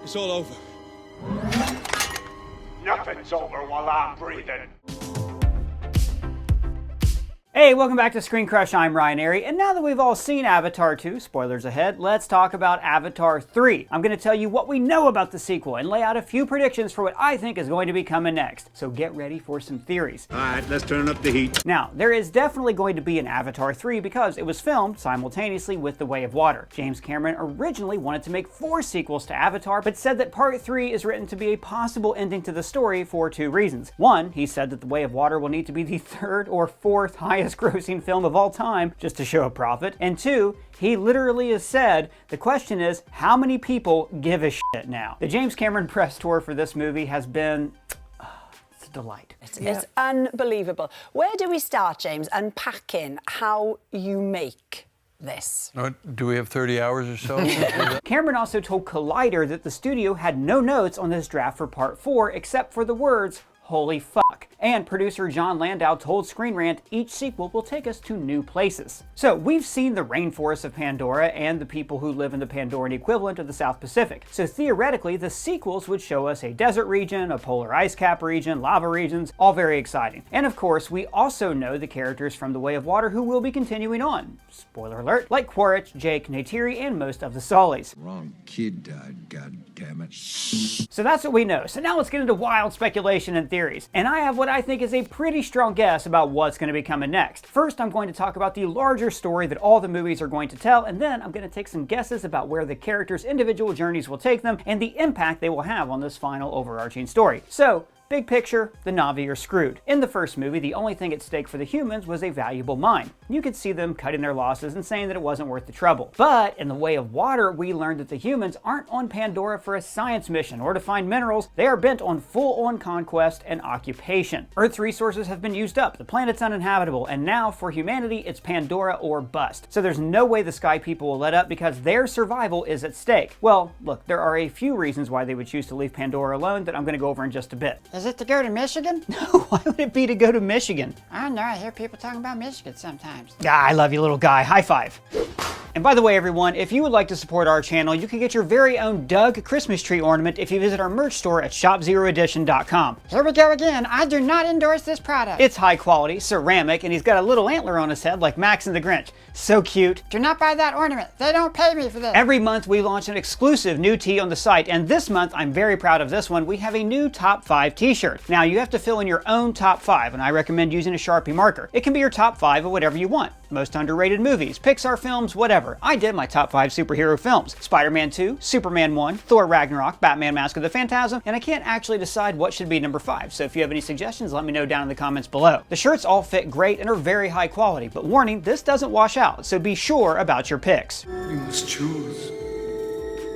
It's all over. Nothing's over while I'm breathing. Hey, welcome back to ScreenCrush. I'm Ryan Airy, and now that we've all seen Avatar 2, spoilers ahead, let's talk about Avatar 3. I'm going to tell you what we know about the sequel and lay out a few predictions for what I think is going to be coming next. So get ready for some theories. Alright, let's turn up the heat. Now, there is definitely going to be an Avatar 3 because it was filmed simultaneously with The Way of Water. James Cameron originally wanted to make 4 sequels to Avatar, but said that Part 3 is written to be a possible ending to the story for 2 reasons. One, he said that The Way of Water will need to be the 3rd or 4th highest grossing film of all time just to show a profit. And 2, he literally has said, the question is, how many people give a shit now? The James Cameron press tour for this movie has been it's a delight. It's unbelievable. Where do we start, James, unpacking how you make this? Do we have 30 hours or so? Cameron also told Collider that the studio had no notes on this draft for Part 4 except for the words, "Holy fuck." And producer John Landau told Screen Rant each sequel will take us to new places. So we've seen the rainforests of Pandora and the people who live in the Pandoran equivalent of the South Pacific. So theoretically, the sequels would show us a desert region, a polar ice cap region, lava regions, all very exciting. And of course, we also know the characters from The Way of Water who will be continuing on. Spoiler alert, like Quaritch, Jake, Neytiri, and most of the Solis. Wrong kid died, goddammit. So that's what we know. So now let's get into wild speculation and theories. And I have what I think is a pretty strong guess about what's going to be coming next. First, I'm going to talk about the larger story that all the movies are going to tell, and then I'm going to take some guesses about where the characters' individual journeys will take them and the impact they will have on this final overarching story. So, big picture, the Na'vi are screwed. In the first movie, the only thing at stake for the humans was a valuable mine. You could see them cutting their losses and saying that it wasn't worth the trouble. But in The Way of Water, we learned that the humans aren't on Pandora for a science mission or to find minerals. They are bent on full-on conquest and occupation. Earth's resources have been used up, the planet's uninhabitable, and now for humanity, it's Pandora or bust. So there's no way the Sky People will let up because their survival is at stake. Well, look, there are a few reasons why they would choose to leave Pandora alone that I'm going to go over in just a bit. Is it to go to Michigan? No, why would it be to go to Michigan? I don't know, I hear people talking about Michigan sometimes. Ah, I love you, little guy. High five. And by the way, everyone, if you would like to support our channel, you can get your very own Doug Christmas tree ornament if you visit our merch store at shopzeroedition.com. Here we go again. I do not endorse this product. It's high quality, ceramic, and he's got a little antler on his head like Max and the Grinch. So cute. Do not buy that ornament. They don't pay me for this. Every month we launch an exclusive new tee on the site, and this month, I'm very proud of this one, we have a new top 5 t-shirt. Now, you have to fill in your own top 5, and I recommend using a Sharpie marker. It can be your top 5 of whatever you want. Most underrated movies, Pixar films, whatever. I did my top 5 superhero films. Spider-Man 2, Superman 1, Thor Ragnarok, Batman Mask of the Phantasm, and I can't actually decide what should be number 5, so if you have any suggestions, let me know down in the comments below. The shirts all fit great and are very high quality, but warning, this doesn't wash out, so be sure about your picks. We must choose.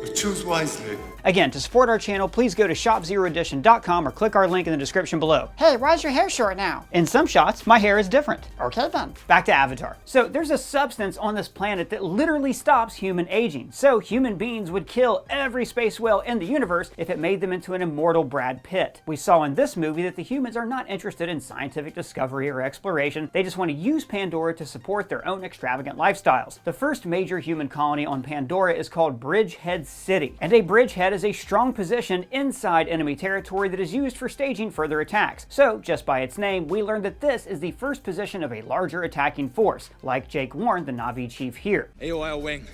But choose wisely. Again, to support our channel, please go to shopzeroedition.com or click our link in the description below. Hey, why is your hair short now? In some shots, my hair is different. Okay then. Back to Avatar. So there's a substance on this planet that literally stops human aging. So human beings would kill every space whale in the universe if it made them into an immortal Brad Pitt. We saw in this movie that the humans are not interested in scientific discovery or exploration. They just want to use Pandora to support their own extravagant lifestyles. The first major human colony on Pandora is called Bridgehead City. And a bridgehead is a strong position inside enemy territory that is used for staging further attacks. So, just by its name, we learned that this is the first position of a larger attacking force, like Jake warned the Na'vi chief here. AOL wing.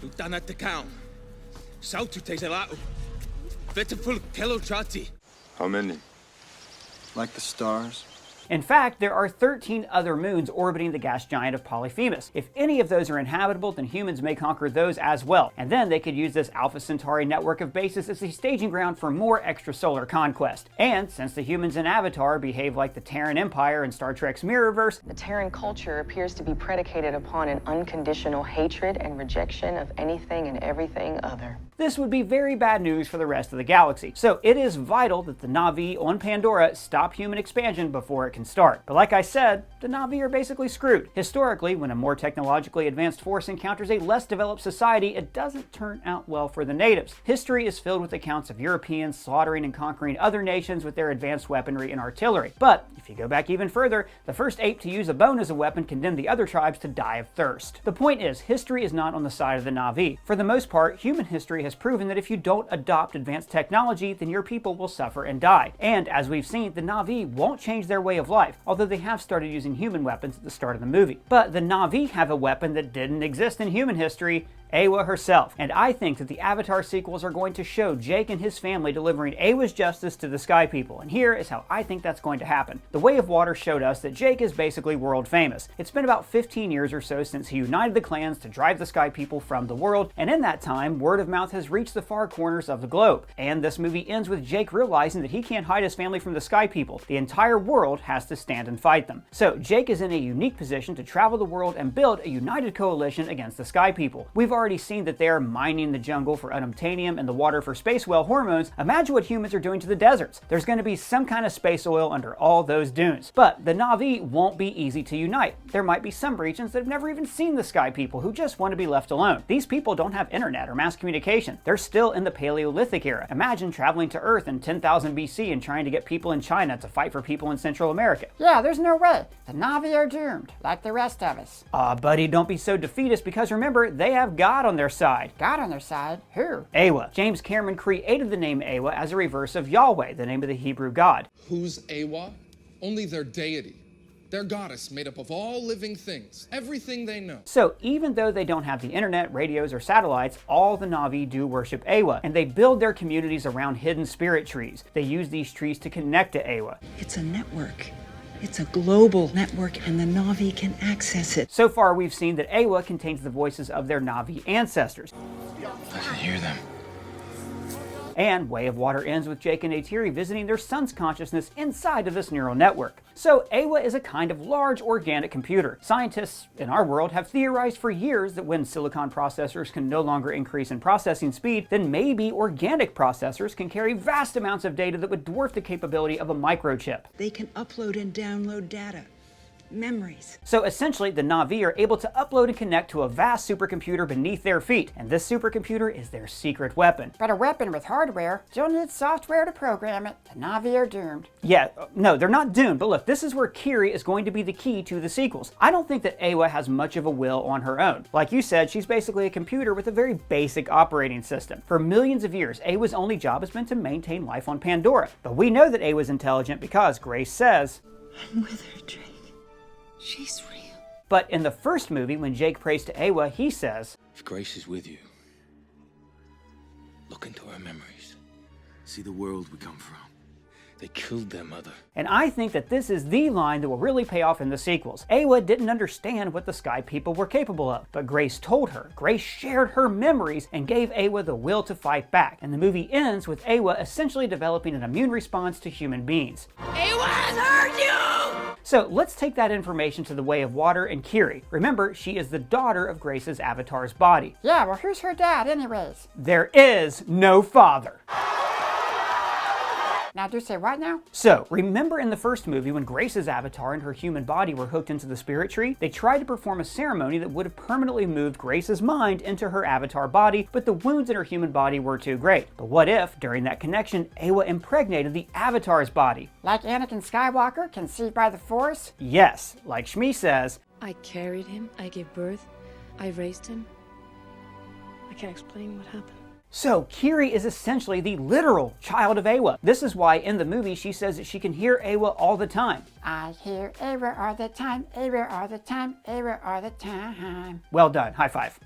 Lieutenant the count. South to Teselatu. Beautiful Kelochati. How many? Like the stars? In fact, there are 13 other moons orbiting the gas giant of Polyphemus. If any of those are inhabitable, then humans may conquer those as well. And then they could use this Alpha Centauri network of bases as a staging ground for more extrasolar conquest. And since the humans in Avatar behave like the Terran Empire in Star Trek's Mirrorverse, the Terran culture appears to be predicated upon an unconditional hatred and rejection of anything and everything other. this would be very bad news for the rest of the galaxy. So it is vital that the Na'vi on Pandora stop human expansion before it it can start. But like I said, the Na'vi are basically screwed. Historically, when a more technologically advanced force encounters a less developed society, it doesn't turn out well for the natives. History is filled with accounts of Europeans slaughtering and conquering other nations with their advanced weaponry and artillery. But if you go back even further, the first ape to use a bone as a weapon condemned the other tribes to die of thirst. The point is, history is not on the side of the Na'vi. For the most part, human history has proven that if you don't adopt advanced technology, then your people will suffer and die. And as we've seen, the Na'vi won't change their way of life, although they have started using human weapons at the start of the movie. But the Na'vi have a weapon that didn't exist in human history: Eywa herself. And I think that the Avatar sequels are going to show Jake and his family delivering Eywa's justice to the Sky People, and here is how I think that's going to happen. The Way of Water showed us that Jake is basically world famous. It's been about 15 years or so since he united the clans to drive the Sky People from the world, and in that time, word of mouth has reached the far corners of the globe. And this movie ends with Jake realizing that he can't hide his family from the Sky People. The entire world has to stand and fight them. So Jake is in a unique position to travel the world and build a united coalition against the Sky People. We've already seen that they are mining the jungle for unobtainium and the water for space whale hormones. Imagine what humans are doing to the deserts. There's going to be some kind of space oil under all those dunes. But the Na'vi won't be easy to unite. There might be some regions that have never even seen the Sky People who just want to be left alone. These people don't have internet or mass communication. They're still in the Paleolithic era. Imagine traveling to Earth in 10,000 BC and trying to get people in China to fight for people in Central America. Yeah, there's no way. The Na'vi are doomed, like the rest of us. Aw, buddy, don't be so defeatist, because remember, they have God on their side. God on their side? Who? Eywa. James Cameron created the name Eywa as a reverse of Yahweh, the name of the Hebrew God. Who's Eywa? Only their deity. Their goddess made up of all living things, everything they know. So even though they don't have the internet, radios, or satellites, all the Na'vi do worship Eywa, and they build their communities around hidden spirit trees. They use these trees to connect to Eywa. It's a network. It's a global network, and the Na'vi can access it. So far, we've seen that Eywa contains the voices of their Na'vi ancestors. I can hear them. And Way of Water ends with Jake and Neytiri visiting their son's consciousness inside of this neural network. So Eywa is a kind of large organic computer. Scientists in our world have theorized for years that when silicon processors can no longer increase in processing speed, then maybe organic processors can carry vast amounts of data that would dwarf the capability of a microchip. They can upload and download data, memories. So essentially, the Na'vi are able to upload and connect to a vast supercomputer beneath their feet, and this supercomputer is their secret weapon. But a weapon with hardware, you'll need software to program it. The Na'vi are doomed. Yeah, no, they're not doomed, but look, this is where Kiri is going to be the key to the sequels. I don't think that Eywa has much of a will on her own. Like you said, she's basically a computer with a very basic operating system. For millions of years, Eywa's only job has been to maintain life on Pandora. But we know that Eywa's intelligent because Grace says, I'm with her, Drake. She's real. But in the first movie, when Jake prays to Eywa, he says, If Grace is with you, look into her memories. See the world we come from. They killed their mother. And I think that this is the line that will really pay off in the sequels. Eywa didn't understand what the Sky People were capable of, but Grace told her. Grace shared her memories and gave Eywa the will to fight back. And the movie ends with Eywa essentially developing an immune response to human beings. Eywa has heard you! So let's take that information to the Way of Water and Kiri. Remember, she is the daughter of Grace's avatar's body. Yeah, well, who's her dad anyways? There is no father. Now do say what now? So, remember in the first movie when Grace's avatar and her human body were hooked into the spirit tree? They tried to perform a ceremony that would have permanently moved Grace's mind into her avatar body, but the wounds in her human body were too great. But what if, during that connection, Eywa impregnated the avatar's body? Like Anakin Skywalker, conceived by the Force? Yes, like Shmi says, I carried him, I gave birth, I raised him. I can't explain what happened. So Kiri is essentially the literal child of Eywa. This is why in the movie she says that she can hear Eywa all the time. I hear Eywa all the time, Eywa all the time, Eywa all the time. Well done, high five.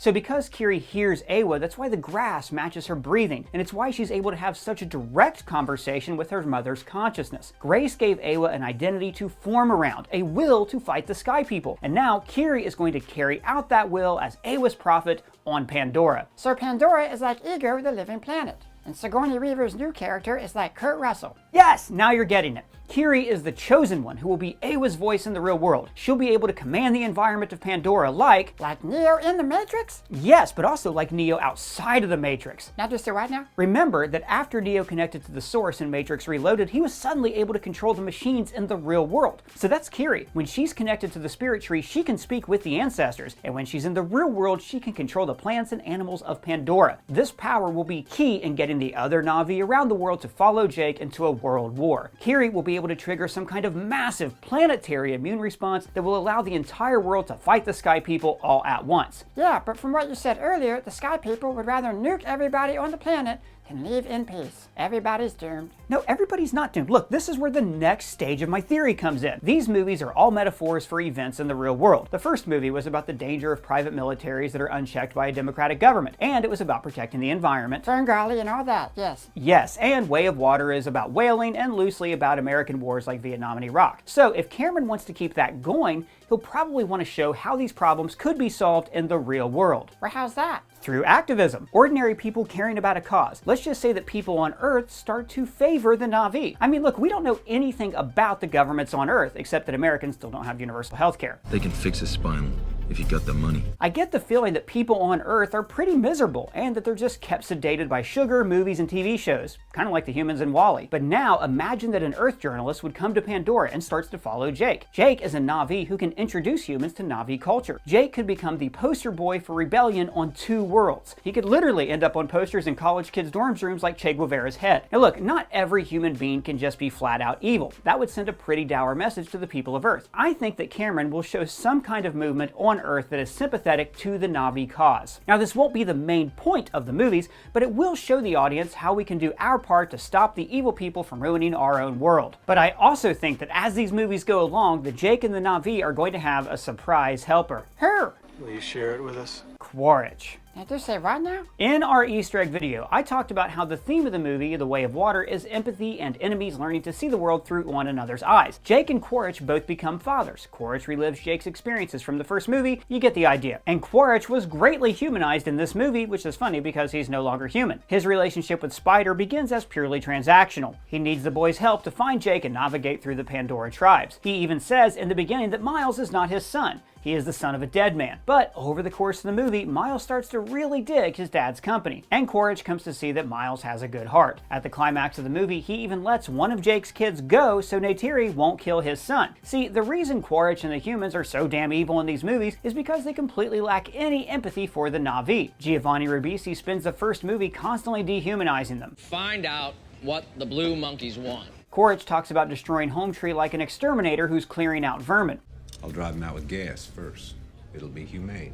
So because Kiri hears Eywa, that's why the grass matches her breathing, and it's why she's able to have such a direct conversation with her mother's consciousness. Grace gave Eywa an identity to form around, a will to fight the Sky People, and now Kiri is going to carry out that will as Eywa's prophet on Pandora. So Pandora is like Ego, the living planet. And Sigourney Weaver's new character is like Kurt Russell. Yes, now you're getting it. Kiri is the chosen one who will be Awa's voice in the real world. She'll be able to command the environment of Pandora like Neo in the Matrix? Yes, but also like Neo outside of the Matrix. Now just say what now? Remember that after Neo connected to the Source in Matrix Reloaded, he was suddenly able to control the machines in the real world. So that's Kiri. When she's connected to the Spirit Tree, she can speak with the ancestors. And when she's in the real world, she can control the plants and animals of Pandora. This power will be key in getting the other Na'vi around the world to follow Jake into a world war. Kiri will be able to trigger some kind of massive planetary immune response that will allow the entire world to fight the Sky People all at once. Yeah, but from what you said earlier, the Sky People would rather nuke everybody on the planet than live in peace. Everybody's doomed. No, everybody's not doomed. Look, this is where the next stage of my theory comes in. These movies are all metaphors for events in the real world. The first movie was about the danger of private militaries that are unchecked by a democratic government, and it was about protecting the environment. Ferngully and all that, yes. Yes, and Way of Water is about whaling and loosely about American wars like Vietnam and Iraq. So if Cameron wants to keep that going, he'll probably want to show how these problems could be solved in the real world. Well, how's that? Through activism. Ordinary people caring about a cause. Let's just say that people on Earth start to favor the Na'vi. I mean, look, we don't know anything about the governments on Earth, except that Americans still don't have universal health care. They can fix his spinal if you got the money. I get the feeling that people on Earth are pretty miserable and that they're just kept sedated by sugar, movies, and TV shows, kind of like the humans in WALL-E. But now imagine that an Earth journalist would come to Pandora and starts to follow Jake. Jake is a Na'vi who can introduce humans to Na'vi culture. Jake could become the poster boy for rebellion on two worlds. He could literally end up on posters in college kids' dorms rooms like Che Guevara's head. Now look, not every human being can just be flat out evil. That would send a pretty dour message to the people of Earth. I think that Cameron will show some kind of movement on Earth that is sympathetic to the Na'vi cause. Now this won't be the main point of the movies, but it will show the audience how we can do our part to stop the evil people from ruining our own world. But I also think that as these movies go along, the Jake and the Na'vi are going to have a surprise helper. Who? Will you share it with us? Quaritch. Now just say what now? In our Easter egg video, I talked about how the theme of the movie, The Way of Water, is empathy and enemies learning to see the world through one another's eyes. Jake and Quaritch both become fathers. Quaritch relives Jake's experiences from the first movie. You get the idea. And Quaritch was greatly humanized in this movie, which is funny because he's no longer human. His relationship with Spider begins as purely transactional. He needs the boy's help to find Jake and navigate through the Pandora tribes. He even says in the beginning that Miles is not his son. He is the son of a dead man. But over the course of the movie, Miles starts to really dig his dad's company. And Quaritch comes to see that Miles has a good heart. At the climax of the movie, he even lets one of Jake's kids go so Neytiri won't kill his son. See, the reason Quaritch and the humans are so damn evil in these movies is because they completely lack any empathy for the Na'vi. Giovanni Ribisi spends the first movie constantly dehumanizing them. Find out what the blue monkeys want. Quaritch talks about destroying Home Tree like an exterminator who's clearing out vermin. I'll drive him out with gas first. It'll be humane,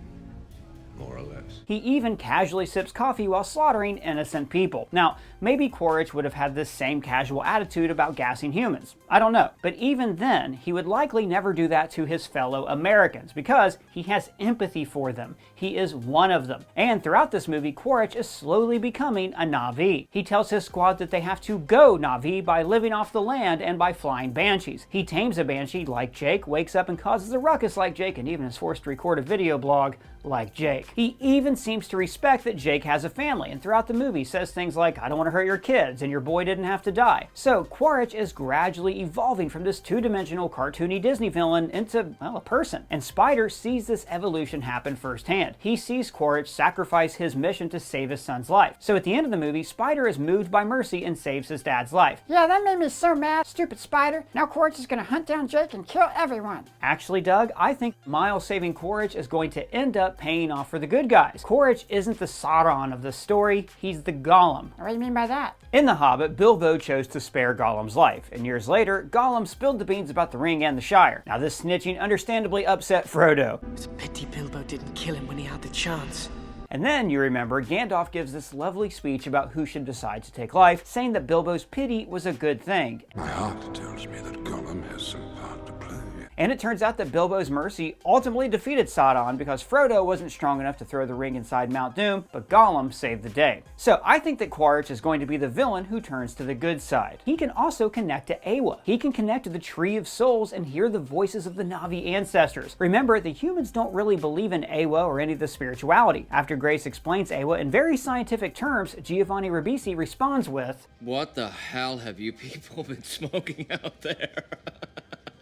more or less. He even casually sips coffee while slaughtering innocent people. Now, maybe Quaritch would have had this same casual attitude about gassing humans. I don't know. But even then, he would likely never do that to his fellow Americans because he has empathy for them. He is one of them. And throughout this movie, Quaritch is slowly becoming a Na'vi. He tells his squad that they have to go Na'vi by living off the land and by flying banshees. He tames a banshee like Jake, wakes up and causes a ruckus like Jake, and even is forced to record a video blog like Jake. He even seems to respect that Jake has a family, and throughout the movie says things like, "I don't want to hurt your kids," and "Your boy didn't have to die." So Quaritch is gradually evolving from this two-dimensional cartoony Disney villain into, well, a person. And Spider sees this evolution happen firsthand. He sees Quaritch sacrifice his mission to save his son's life. So at the end of the movie, Spider is moved by mercy and saves his dad's life. Yeah, that made me so mad. Stupid Spider. Now Quaritch is gonna hunt down Jake and kill everyone. Actually, Doug, I think Miles saving Quaritch is going to end up paying off for the good guys. Quaritch isn't the Sauron of the story, he's the Gollum. What do you mean by that? In The Hobbit, Bilbo chose to spare Gollum's life, and years later, Gollum spilled the beans about the ring and the Shire. Now this snitching understandably upset Frodo. It's a pity Bilbo didn't kill him when he had the chance. And then, you remember, Gandalf gives this lovely speech about who should decide to take life, saying that Bilbo's pity was a good thing. My heart tells me that Gollum has some part to play. And it turns out that Bilbo's mercy ultimately defeated Sauron because Frodo wasn't strong enough to throw the ring inside Mount Doom, but Gollum saved the day. So I think that Quaritch is going to be the villain who turns to the good side. He can also connect to Eywa. He can connect to the Tree of Souls and hear the voices of the Na'vi ancestors. Remember, the humans don't really believe in Eywa or any of the spirituality. After Grace explains Eywa in very scientific terms, Giovanni Ribisi responds with, "What the hell have you people been smoking out there?"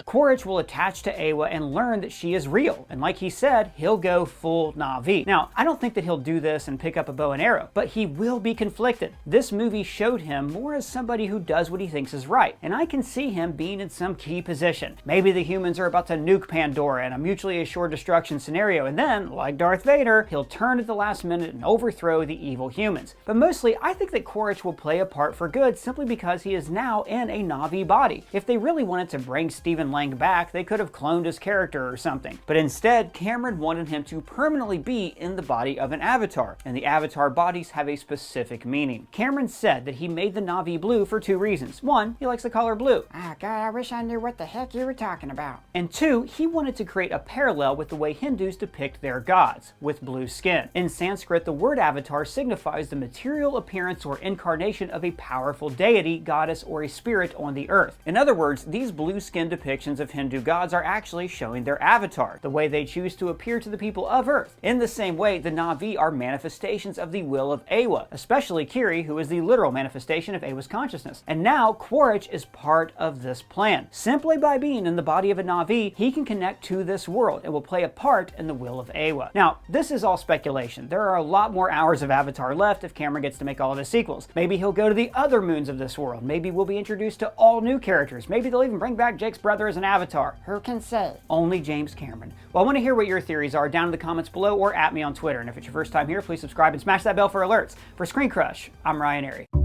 Quaritch will attach to Eywa and learn that she is real, and like he said, he'll go full Na'vi. Now, I don't think that he'll do this and pick up a bow and arrow, but he will be conflicted. This movie showed him more as somebody who does what he thinks is right, and I can see him being in some key position. Maybe the humans are about to nuke Pandora in a mutually assured destruction scenario, and then, like Darth Vader, he'll turn at the last minute and overthrow the evil humans. But mostly, I think that Quaritch will play a part for good simply because he is now in a Na'vi body. If they really wanted to bring Stephen Lang back, they could have cloned his character or something. But instead, Cameron wanted him to permanently be in the body of an avatar, and the avatar bodies have a specific meaning. Cameron said that he made the Na'vi blue for two reasons. One, he likes the color blue. Ah, God, I wish I knew what the heck you were talking about. And two, he wanted to create a parallel with the way Hindus depict their gods, with blue skin. In Sanskrit, the word avatar signifies the material appearance or incarnation of a powerful deity, goddess, or a spirit on the earth. In other words, these blue skin depictions of Hindu gods are actually showing their avatar, the way they choose to appear to the people of Earth. In the same way, the Na'vi are manifestations of the will of Eywa, especially Kiri, who is the literal manifestation of Eywa's consciousness. And now, Quaritch is part of this plan. Simply by being in the body of a Na'vi, he can connect to this world and will play a part in the will of Eywa. Now, this is all speculation. There are a lot more hours of Avatar left if Cameron gets to make all of his sequels. Maybe he'll go to the other moons of this world. Maybe we'll be introduced to all new characters. Maybe they'll even bring back Jake's brother as an Avatar. Who can say? Only James Cameron. Well, I want to hear what your theories are down in the comments below or at me on Twitter. And if it's your first time here, please subscribe and smash that bell for alerts. For ScreenCrush, I'm Ryan Airy.